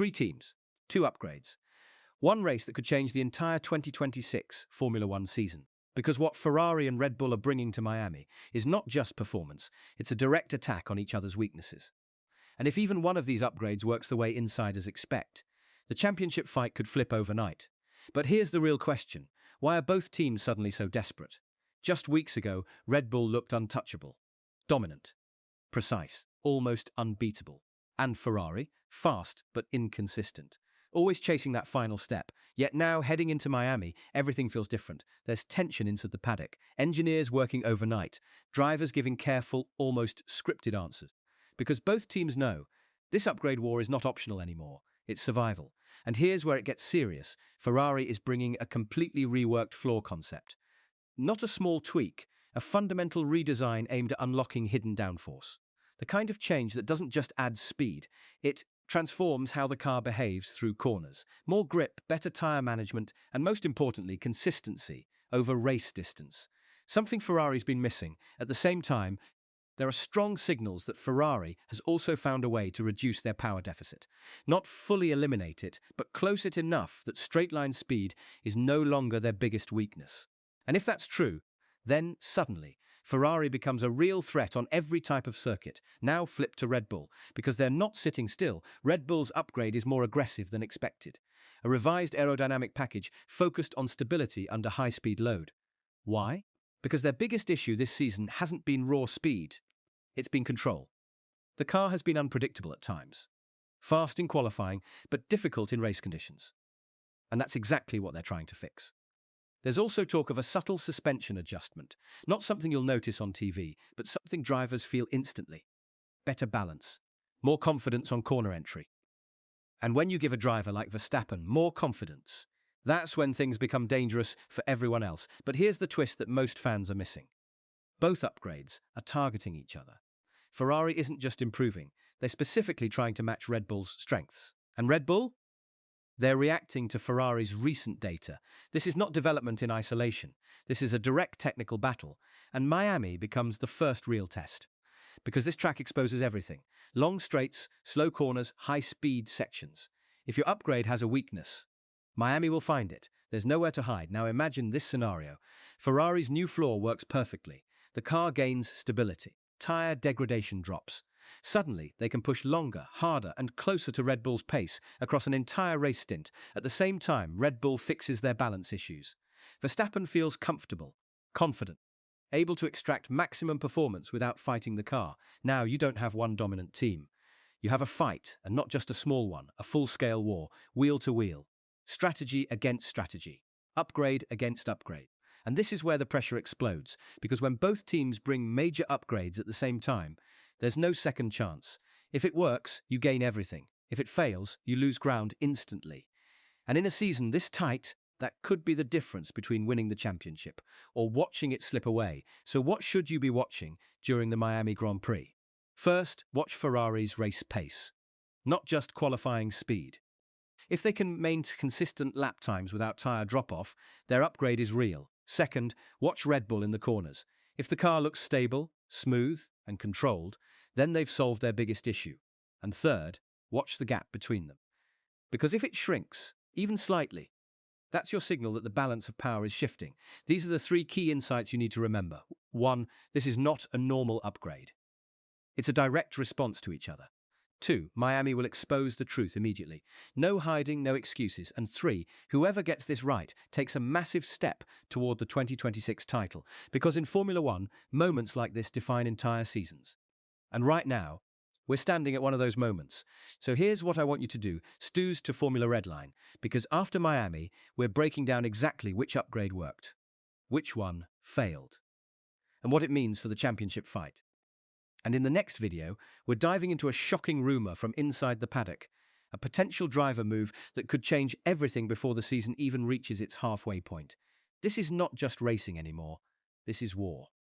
Three teams, two upgrades. One race that could change the entire 2026 Formula One season. Because what Ferrari and Red Bull are bringing to Miami is not just performance, it's a direct attack on each other's weaknesses. And if even one of these upgrades works the way insiders expect, the championship fight could flip overnight. But here's the real question. Why are both teams suddenly so desperate? Just weeks ago, Red Bull looked untouchable, dominant, precise, almost unbeatable. And Ferrari, fast but inconsistent, always chasing that final step. Yet now, heading into Miami, everything feels different. There's tension inside the paddock, engineers working overnight, drivers giving careful, almost scripted answers. Because both teams know this upgrade war is not optional anymore, it's survival. And here's where it gets serious. Ferrari is bringing a completely reworked floor concept. Not a small tweak, a fundamental redesign aimed at unlocking hidden downforce. The kind of change that doesn't just add speed, it transforms how the car behaves through corners. More grip, better tyre management, and most importantly, consistency over race distance. Something Ferrari's been missing. At the same time, there are strong signals that Ferrari has also found a way to reduce their power deficit. Not fully eliminate it, but close it enough that straight-line speed is no longer their biggest weakness. And if that's true, then suddenly, Ferrari becomes a real threat on every type of circuit, now flipped to Red Bull. Because they're not sitting still, Red Bull's upgrade is more aggressive than expected. A revised aerodynamic package focused on stability under high-speed load. Why? Because their biggest issue this season hasn't been raw speed, it's been control. The car has been unpredictable at times. Fast in qualifying, but difficult in race conditions. And that's exactly what they're trying to fix. There's also talk of a subtle suspension adjustment, not something you'll notice on TV, but something drivers feel instantly. Better balance, more confidence on corner entry. And when you give a driver like Verstappen more confidence, that's when things become dangerous for everyone else. But here's the twist that most fans are missing. Both upgrades are targeting each other. Ferrari isn't just improving, they're specifically trying to match Red Bull's strengths. And Red Bull? They're reacting to Ferrari's recent data. This is not development in isolation. This is a direct technical battle, and Miami becomes the first real test. Because this track exposes everything. Long straights, slow corners, high-speed sections. If your upgrade has a weakness, Miami will find it. There's nowhere to hide. Now imagine this scenario. Ferrari's new floor works perfectly. The car gains stability. Tire degradation drops. Suddenly, they can push longer, harder, and closer to Red Bull's pace across an entire race stint. At the same time, Red Bull fixes their balance issues. Verstappen feels comfortable, confident, able to extract maximum performance without fighting the car. Now, you don't have one dominant team. You have a fight, and not just a small one, a full-scale war, wheel to wheel. Strategy against strategy. Upgrade against upgrade. And this is where the pressure explodes, because when both teams bring major upgrades at the same time, there's no second chance. If it works, you gain everything. If it fails, you lose ground instantly. And in a season this tight, that could be the difference between winning the championship or watching it slip away. So what should you be watching during the Miami Grand Prix? First, watch Ferrari's race pace, not just qualifying speed. If they can maintain consistent lap times without tyre drop-off, their upgrade is real. Second, watch Red Bull in the corners. If the car looks stable, smooth, and controlled, then they've solved their biggest issue. And third, watch the gap between them. Because if it shrinks, even slightly, that's your signal that the balance of power is shifting. These are the three key insights you need to remember. 1. This is not a normal upgrade. It's a direct response to each other. 2. Miami will expose the truth immediately. No hiding, no excuses. And 3. Whoever gets this right takes a massive step toward the 2026 title. Because in Formula One, moments like this define entire seasons. And right now, we're standing at one of those moments. So here's what I want you to do. Stews to Formula Redline. Because after Miami, we're breaking down exactly which upgrade worked, which one failed, and what it means for the championship fight. And in the next video, we're diving into a shocking rumor from inside the paddock, a potential driver move that could change everything before the season even reaches its halfway point. This is not just racing anymore. This is war.